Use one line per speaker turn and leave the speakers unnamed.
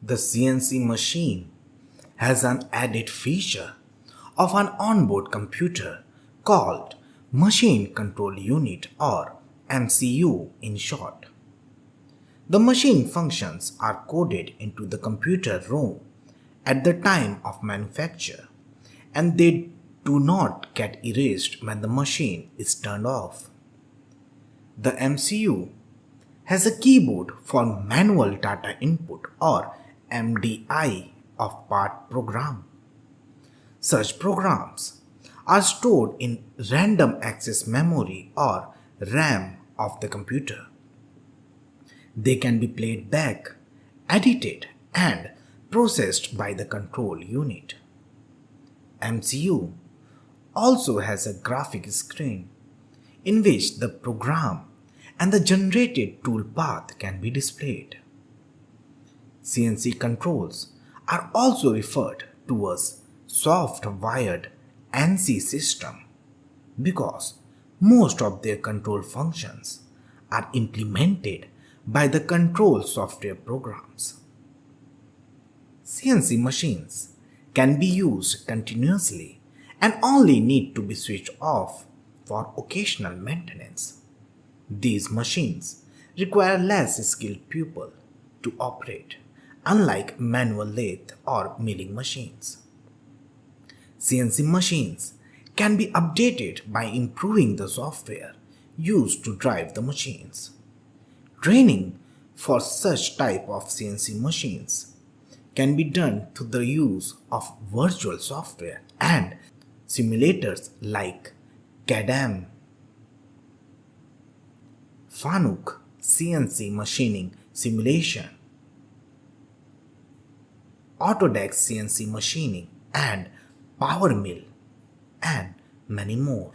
The CNC machine has an added feature of an onboard computer called Machine Control Unit or MCU in short. The machine functions are coded into the computer ROM at the time of manufacture, and they do not get erased when the machine is turned off. The MCU has a keyboard for manual data input or MDI of part program. Such programs are stored in random access memory or RAM of the computer. They can be played back, edited, and processed by the control unit. MCU also has a graphic screen in which the program and the generated toolpath can be displayed. CNC controls are also referred to as soft-wired NC system because most of their control functions are implemented by the control software programs. CNC machines can be used continuously and only need to be switched off for occasional maintenance. These machines require less skilled people to operate, unlike manual lathe or milling machines. CNC machines can be updated by improving the software used to drive the machines. Training for such type of CNC machines can be done through the use of virtual software and simulators like CAD/CAM, Fanuc CNC machining simulation, Autodesk CNC machining, and Power Mill, and many more.